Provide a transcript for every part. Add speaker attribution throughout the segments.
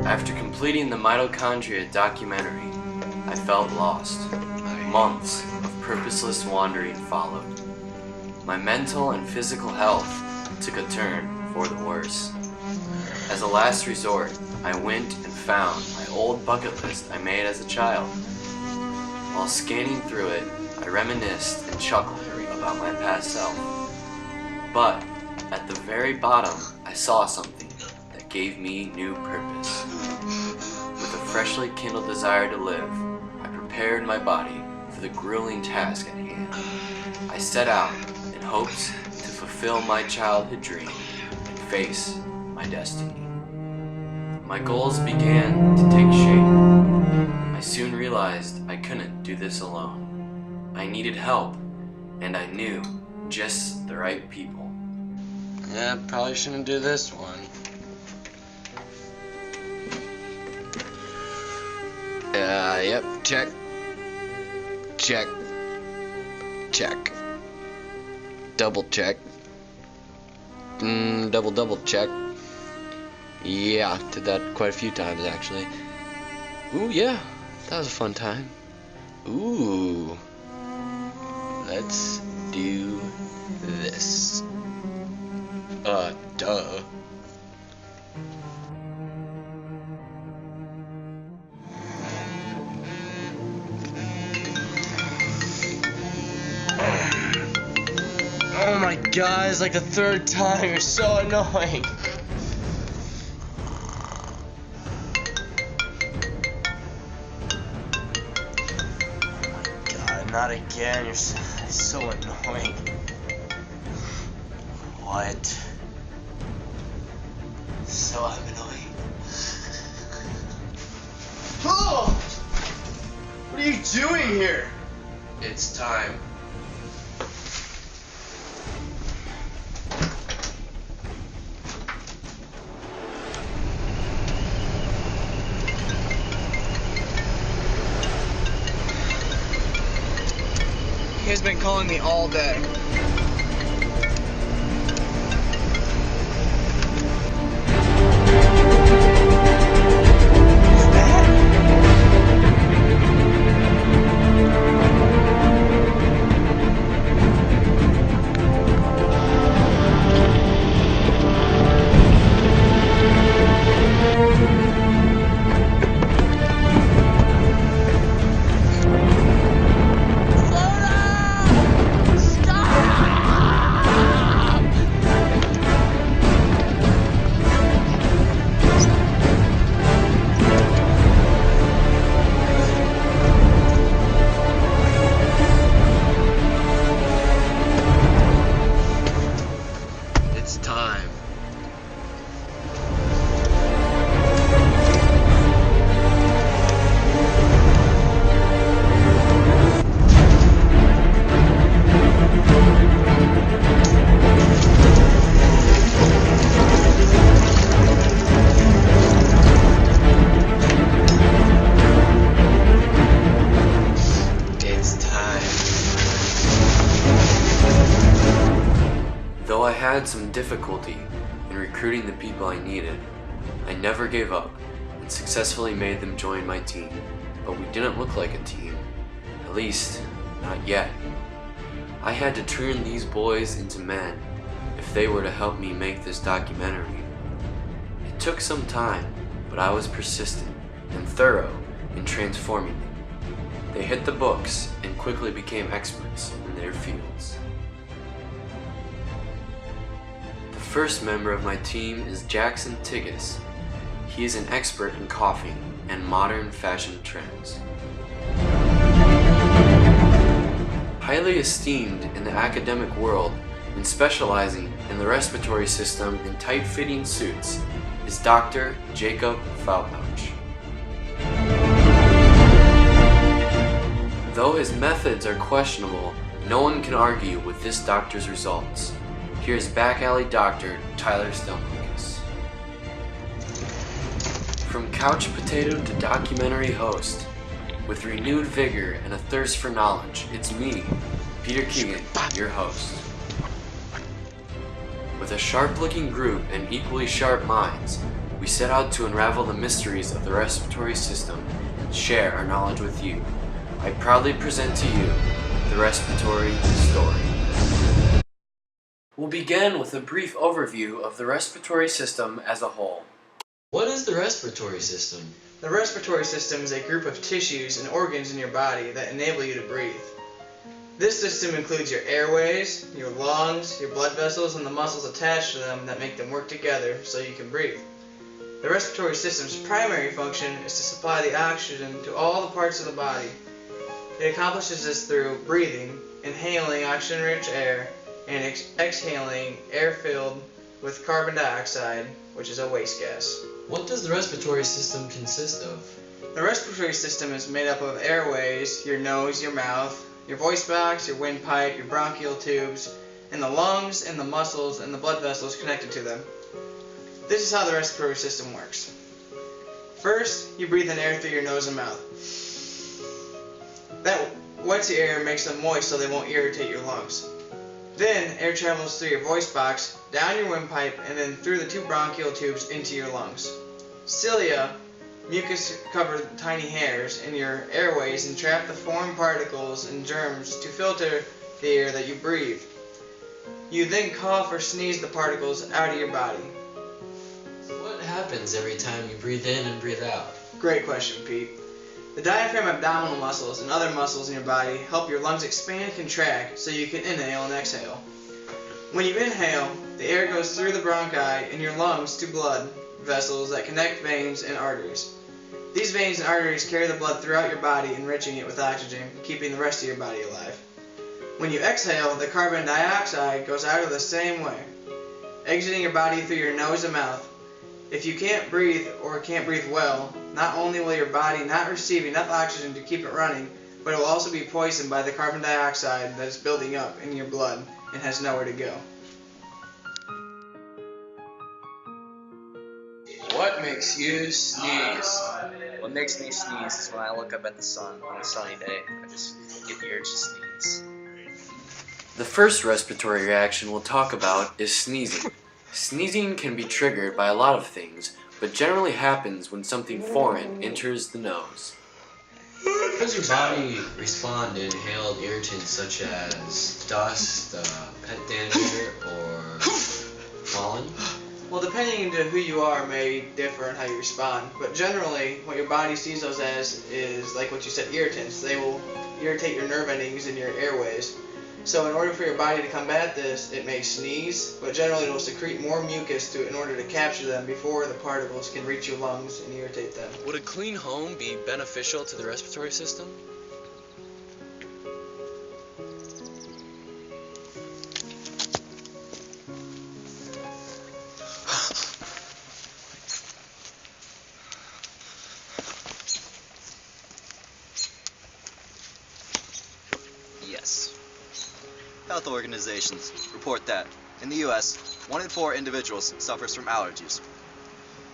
Speaker 1: After completing the mitochondria documentary, I felt lost. Months of purposeless wandering followed. My mental and physical health took a turn for the worse. As a last resort, I went and found my old bucket list I made as a child. While scanning through it, I reminisced and chuckled about my past self. But at the very bottom, I saw something that gave me new purpose. With a freshly kindled desire to live, I prepared my body for the grueling task at hand. I set out in hopes to fulfill my childhood dream and face my destiny. My goals began to take shape. I soon realized I couldn't do this alone. I needed help, and I knew just the right people.
Speaker 2: Yeah, probably shouldn't do this one. Yep, check. Check. Check. Double check. Double check. Yeah, did that quite a few times actually. Ooh, yeah, that was a fun time. Ooh. Let's do this. Duh. Oh my god, it's like the third time. You're so annoying. God, not again. You're so annoying. What? So I'm annoying. Oh! What are you doing here?
Speaker 1: It's time.
Speaker 3: He has been calling me all day.
Speaker 1: Though I had some difficulty in recruiting the people I needed, I never gave up and successfully made them join my team. But we didn't look like a team, at least not yet. I had to turn these boys into men if they were to help me make this documentary. It took some time, but I was persistent and thorough in transforming them. They hit the books and quickly became experts in their fields. The first member of my team is Jackson Tigas. He is an expert in coughing and modern fashion trends. Highly esteemed in the academic world and specializing in the respiratory system in tight-fitting suits is Dr. Jacob Feldpausch. Though his methods are questionable, no one can argue with this doctor's results. Here's back alley doctor Tyler Stillmunkes. From couch potato to documentary host, with renewed vigor and a thirst for knowledge, it's me, Peter Keegan, your host. With a sharp-looking group and equally sharp minds, we set out to unravel the mysteries of the respiratory system and share our knowledge with you. I proudly present to you the Respiratory Story. We'll begin with a brief overview of the respiratory system as a whole.
Speaker 2: What is the respiratory system?
Speaker 3: The respiratory system is a group of tissues and organs in your body that enable you to breathe. This system includes your airways, your lungs, your blood vessels, and the muscles attached to them that make them work together so you can breathe. The respiratory system's primary function is to supply the oxygen to all the parts of the body. It accomplishes this through breathing, inhaling oxygen-rich air, and exhaling air filled with carbon dioxide, which is a waste gas.
Speaker 2: What does the respiratory system consist of?
Speaker 3: The respiratory system is made up of airways, your nose, your mouth, your voice box, your windpipe, your bronchial tubes, and the lungs and the muscles and the blood vessels connected to them. This is how the respiratory system works. First, you breathe in air through your nose and mouth. That wets the air and makes them moist so they won't irritate your lungs. Then, air travels through your voice box, down your windpipe, and then through the two bronchial tubes into your lungs. Cilia, mucus cover tiny hairs in your airways and trap the foreign particles and germs to filter the air that you breathe. You then cough or sneeze the particles out of your body.
Speaker 2: What happens every time you breathe in and breathe out?
Speaker 3: Great question, Pete. The diaphragm, abdominal muscles, and other muscles in your body help your lungs expand and contract so you can inhale and exhale. When you inhale, the air goes through the bronchi in your lungs to blood vessels that connect veins and arteries. These veins and arteries carry the blood throughout your body, enriching it with oxygen, keeping the rest of your body alive. When you exhale, the carbon dioxide goes out of the same way, exiting your body through your nose and mouth. If you can't breathe or can't breathe well, not only will your body not receive enough oxygen to keep it running, but it will also be poisoned by the carbon dioxide that is building up in your blood and has nowhere to go.
Speaker 4: What makes you sneeze? What makes me sneeze is when I look up at the sun on a sunny day. I just get the urge to sneeze.
Speaker 1: The first respiratory reaction we'll talk about is sneezing. Sneezing can be triggered by a lot of things, but generally happens when something foreign enters the nose.
Speaker 2: How does your body respond to inhaled irritants such as dust, pet dander, or pollen?
Speaker 3: Well, depending on who you are may differ in how you respond, but generally what your body sees those as is, like what you said, irritants. They will irritate your nerve endings in your airways. So in order for your body to combat this, it may sneeze, but generally it will secrete more mucus in order to capture them before the particles can reach your lungs and irritate them.
Speaker 2: Would a clean home be beneficial to the respiratory system?
Speaker 5: Yes. Health organizations report that, in the U.S., 1 in 4 individuals suffers from allergies.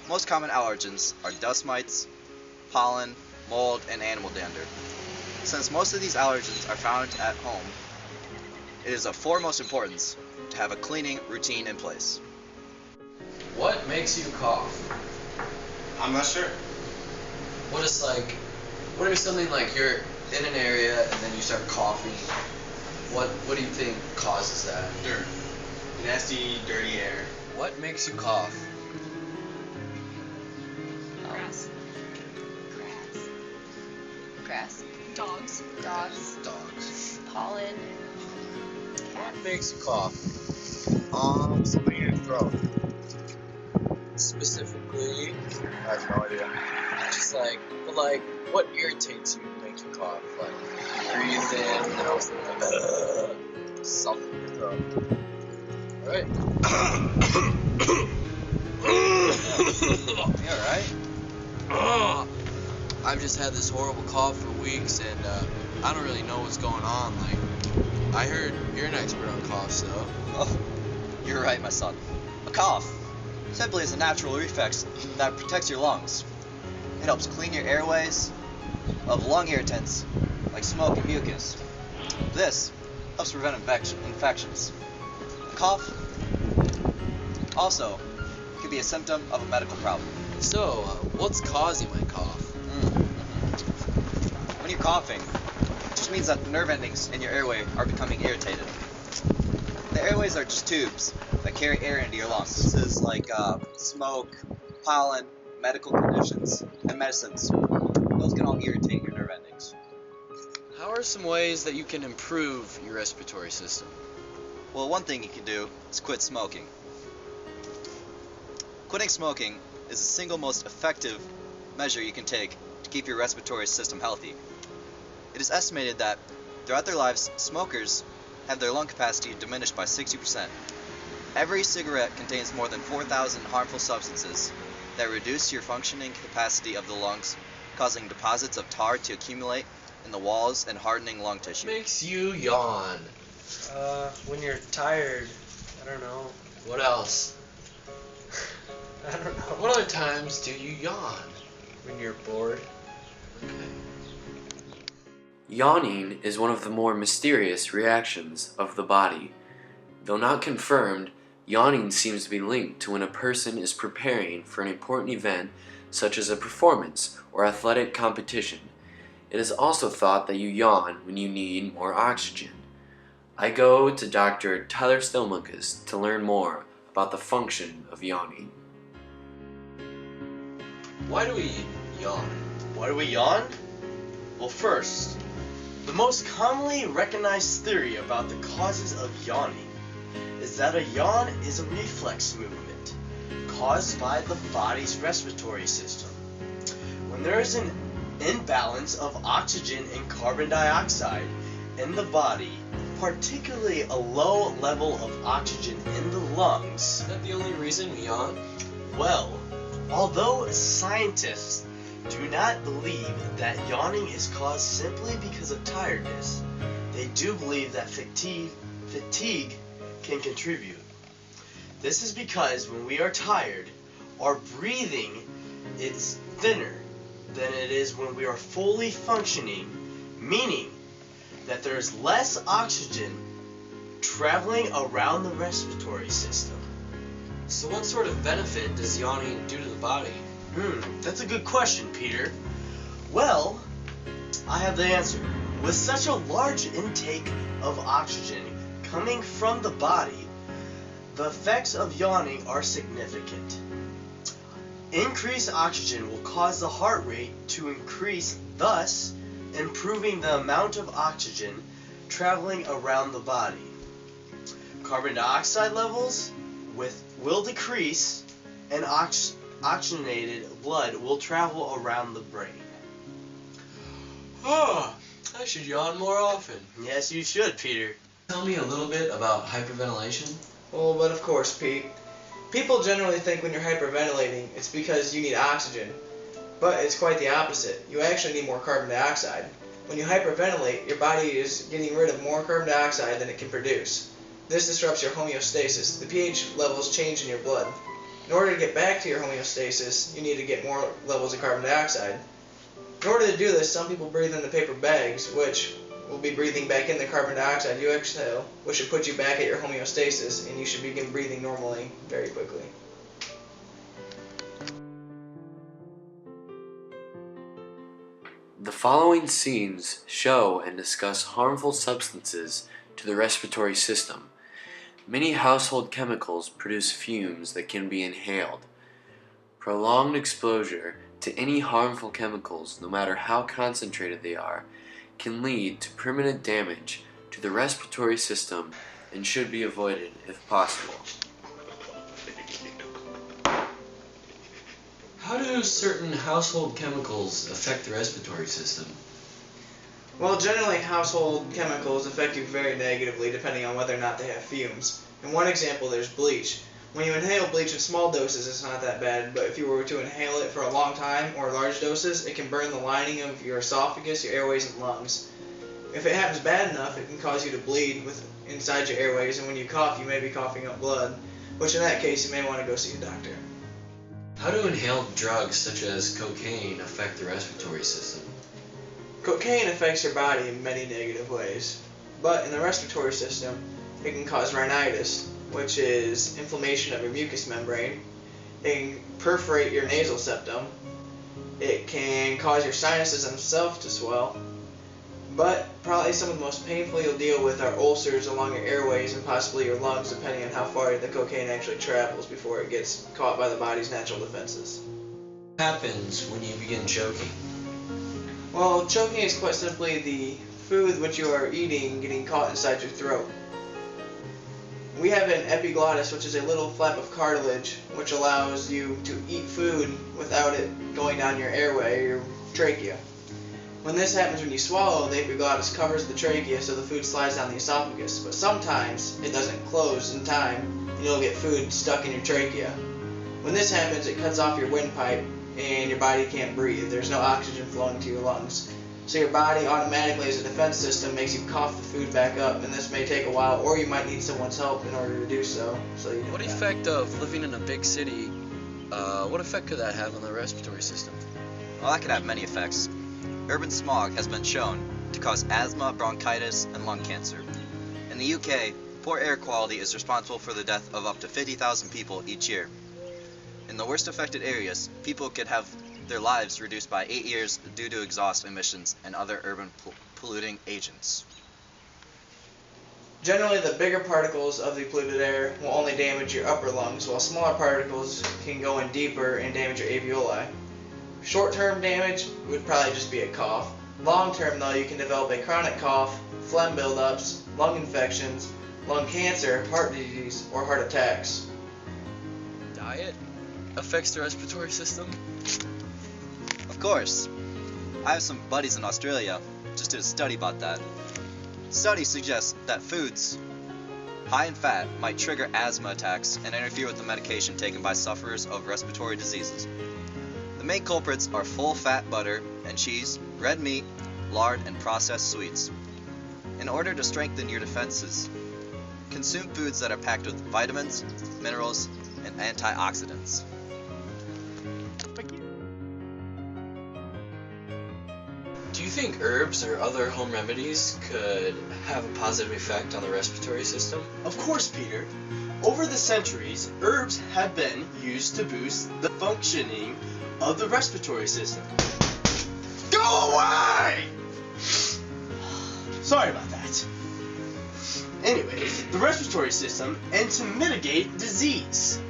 Speaker 5: Most common allergens are dust mites, pollen, mold, and animal dander. Since most of these allergens are found at home, it is of foremost importance to have a cleaning routine in place.
Speaker 2: What makes you cough?
Speaker 6: I'm not sure.
Speaker 2: What if something like you're in an area and then you start coughing? What do you think causes that?
Speaker 6: Dirt. Nasty, dirty air.
Speaker 2: What makes you cough?
Speaker 7: Grass. Dogs. Pollen.
Speaker 2: What makes you cough?
Speaker 6: Something in your throat.
Speaker 2: Specifically,
Speaker 6: I have no idea.
Speaker 2: just what irritates you to make you cough? Like, you breathe in, and all of a sudden,
Speaker 6: Something in your throat.
Speaker 2: Alright.
Speaker 5: You alright?
Speaker 2: I've just had this horrible cough for weeks, and I don't really know what's going on. Like, I heard you're an expert on coughs, though.
Speaker 5: Oh, you're right, my son. A cough simply is a natural reflex that protects your lungs. It helps clean your airways of lung irritants like smoke and mucus. This helps prevent infections. A cough also could be a symptom of a medical problem.
Speaker 2: So, what's causing my cough?
Speaker 5: When you're coughing, it just means that the nerve endings in your airway are becoming irritated. The airways are just tubes that carry air into your lungs. This is like smoke, pollen, medical conditions, and medicines. Those can all irritate your nerve endings.
Speaker 2: How are some ways that you can improve your respiratory system?
Speaker 5: Well, one thing you can do is quit smoking. Quitting smoking is the single most effective measure you can take to keep your respiratory system healthy. It is estimated that throughout their lives, smokers have their lung capacity diminished by 60%. Every cigarette contains more than 4,000 harmful substances that reduce your functioning capacity of the lungs, causing deposits of tar to accumulate in the walls and hardening lung tissue.
Speaker 2: Makes you yawn.
Speaker 3: When you're tired, I don't know.
Speaker 2: What else?
Speaker 3: I don't know.
Speaker 2: What other times do you yawn?
Speaker 3: When you're bored.
Speaker 2: Okay.
Speaker 1: Yawning is one of the more mysterious reactions of the body. Though not confirmed, yawning seems to be linked to when a person is preparing for an important event such as a performance or athletic competition. It is also thought that you yawn when you need more oxygen. I go to Dr. Tyler Stillmunkes to learn more about the function of yawning.
Speaker 2: Why do we yawn?
Speaker 8: Why do we yawn? Well, first, the most commonly recognized theory about the causes of yawning is that a yawn is a reflex movement caused by the body's respiratory system. When there is an imbalance of oxygen and carbon dioxide in the body, particularly a low level of oxygen in the lungs.
Speaker 2: Is that the only reason we yawn?
Speaker 8: Well, although scientists do not believe that yawning is caused simply because of tiredness, they do believe that fatigue can contribute. This is because when we are tired, our breathing is thinner than it is when we are fully functioning, meaning that there is less oxygen traveling around the respiratory system.
Speaker 2: So what sort of benefit does yawning do to the body?
Speaker 8: That's a good question, Peter. Well, I have the answer. With such a large intake of oxygen coming from the body, the effects of yawning are significant. Increased oxygen will cause the heart rate to increase, thus improving the amount of oxygen traveling around the body. Carbon dioxide levels will decrease, and oxygenated blood will travel around the brain.
Speaker 2: Oh, I should yawn more often.
Speaker 8: Yes, you should, Peter.
Speaker 2: Tell me a little bit about hyperventilation.
Speaker 3: Well, but of course, Pete. People generally think when you're hyperventilating, it's because you need oxygen. But it's quite the opposite. You actually need more carbon dioxide. When you hyperventilate, your body is getting rid of more carbon dioxide than it can produce. This disrupts your homeostasis. The pH levels change in your blood. In order to get back to your homeostasis, you need to get more levels of carbon dioxide. In order to do this, some people breathe into paper bags, which will be breathing back in the carbon dioxide you exhale, which should put you back at your homeostasis, and you should begin breathing normally very quickly.
Speaker 1: The following scenes show and discuss harmful substances to the respiratory system. Many household chemicals produce fumes that can be inhaled. Prolonged exposure to any harmful chemicals, no matter how concentrated they are, can lead to permanent damage to the respiratory system and should be avoided if possible.
Speaker 2: How do certain household chemicals affect the respiratory system?
Speaker 3: Well, generally household chemicals affect you very negatively depending on whether or not they have fumes. In one example, there's bleach. When you inhale bleach in small doses, it's not that bad, but if you were to inhale it for a long time or large doses, it can burn the lining of your esophagus, your airways, and lungs. If it happens bad enough, it can cause you to bleed inside your airways, and when you cough, you may be coughing up blood, which in that case, you may want to go see a doctor.
Speaker 2: How do inhaled drugs such as cocaine affect the respiratory system?
Speaker 3: Cocaine affects your body in many negative ways, but in the respiratory system, it can cause rhinitis, which is inflammation of your mucous membrane. It can perforate your nasal septum. It can cause your sinuses themselves to swell. But probably some of the most painful you'll deal with are ulcers along your airways and possibly your lungs, depending on how far the cocaine actually travels before it gets caught by the body's natural defenses.
Speaker 2: What happens when you begin choking?
Speaker 3: Well, choking is quite simply the food which you are eating getting caught inside your throat. We have an epiglottis, which is a little flap of cartilage which allows you to eat food without it going down your airway or your trachea. When this happens when you swallow, the epiglottis covers the trachea so the food slides down the esophagus, but sometimes it doesn't close in time and you'll get food stuck in your trachea. When this happens, it cuts off your windpipe and your body can't breathe. There's no oxygen flowing to your lungs. So your body automatically, as a defense system, makes you cough the food back up, and this may take a while, or you might need someone's help in order to do so.
Speaker 9: What effect of living in a big city, what effect could that have on the respiratory system?
Speaker 5: Well, that could have many effects. Urban smog has been shown to cause asthma, bronchitis, and lung cancer. In the UK, poor air quality is responsible for the death of up to 50,000 people each year. In the worst affected areas, people could have their lives reduced by 8 years due to exhaust emissions and other urban polluting agents.
Speaker 3: Generally, the bigger particles of the polluted air will only damage your upper lungs, while smaller particles can go in deeper and damage your alveoli. Short-term damage would probably just be a cough. Long-term, though, you can develop a chronic cough, phlegm buildups, lung infections, lung cancer, heart disease, or heart attacks.
Speaker 9: Diet affects the respiratory system?
Speaker 5: Of course. I have some buddies in Australia just did a study about that. Studies suggest that foods high in fat might trigger asthma attacks and interfere with the medication taken by sufferers of respiratory diseases. The main culprits are full-fat butter and cheese, red meat, lard, and processed sweets. In order to strengthen your defenses, consume foods that are packed with vitamins, minerals, and antioxidants.
Speaker 9: Do you think herbs or other home remedies could have a positive effect on the respiratory system?
Speaker 8: Of course, Peter. Over the centuries, herbs have been used to boost the functioning of the respiratory system. Go away! Sorry about that. Anyway, the respiratory system and to mitigate disease.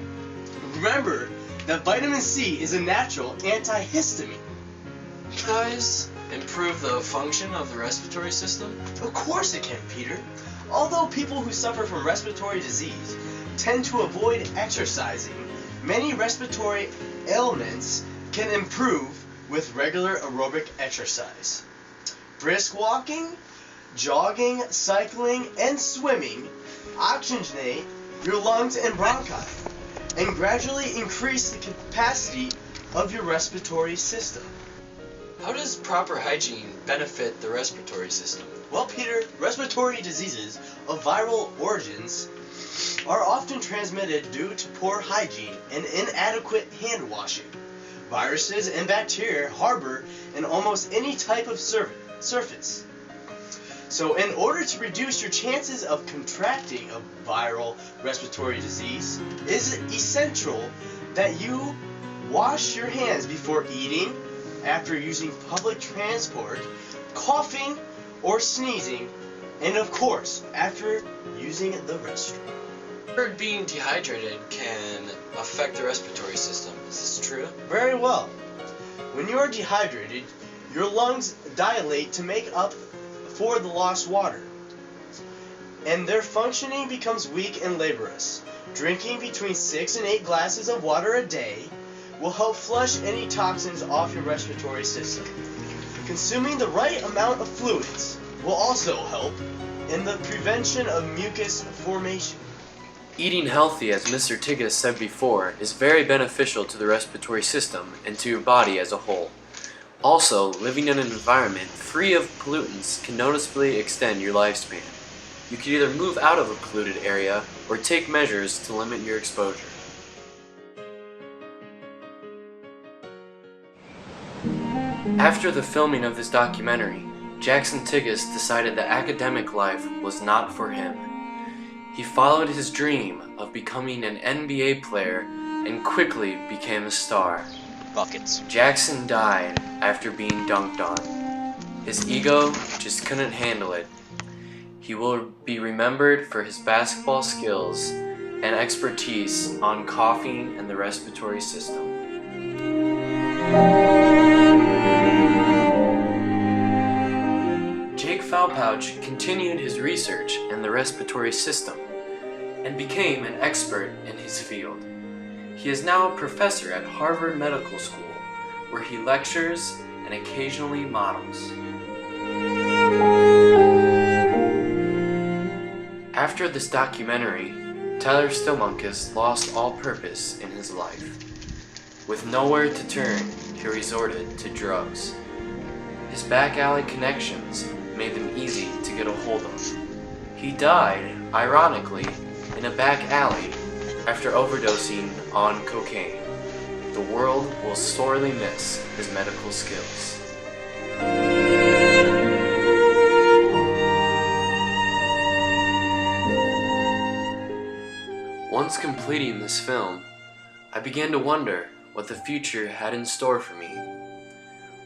Speaker 8: Remember that vitamin C is a natural antihistamine.
Speaker 9: Guys, improve the function of the respiratory system?
Speaker 8: Of course it can, Peter. Although people who suffer from respiratory disease tend to avoid exercising, many respiratory ailments can improve with regular aerobic exercise. Brisk walking, jogging, cycling, and swimming oxygenate your lungs and bronchi and gradually increase the capacity of your respiratory system.
Speaker 9: How does proper hygiene benefit the respiratory system?
Speaker 8: Well, Peter, respiratory diseases of viral origins are often transmitted due to poor hygiene and inadequate hand washing. Viruses and bacteria harbor in almost any type of surface. So in order to reduce your chances of contracting a viral respiratory disease, it is essential that you wash your hands before eating, after using public transport, coughing or sneezing, and of course, after using the restroom.
Speaker 9: I heard being dehydrated can affect the respiratory system. Is this true?
Speaker 8: Very well. When you are dehydrated, your lungs dilate to make up for the lost water, and their functioning becomes weak and laborious. Drinking between 6 and 8 glasses of water a day will help flush any toxins off your respiratory system. Consuming the right amount of fluids will also help in the prevention of mucus formation.
Speaker 1: Eating healthy, as Mr. Tigges said before, is very beneficial to the respiratory system and to your body as a whole. Also, living in an environment free of pollutants can noticeably extend your lifespan. You can either move out of a polluted area or take measures to limit your exposure. After the filming of this documentary, Jackson Tigges decided that academic life was not for him. He followed his dream of becoming an NBA player and quickly became a star.
Speaker 5: Buckets.
Speaker 1: Jackson died after being dunked on. His ego just couldn't handle it. He will be remembered for his basketball skills and expertise on coughing and the respiratory system. Jake Feldpausch continued his research in the respiratory system and became an expert in his field. He is now a professor at Harvard Medical School, where he lectures and occasionally models. After this documentary, Tyler Stillmunkes lost all purpose in his life. With nowhere to turn, he resorted to drugs. His back alley connections made them easy to get a hold of. He died, ironically, in a back alley after overdosing on cocaine. The world will sorely miss his medical skills. Once completing this film, I began to wonder what the future had in store for me.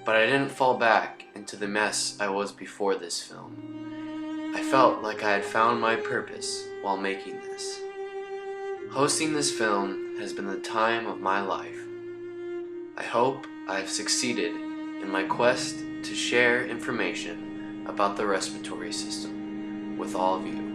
Speaker 1: But I didn't fall back into the mess I was before this film. I felt like I had found my purpose while making this. Hosting this film has been the time of my life. I hope I have succeeded in my quest to share information about the respiratory system with all of you.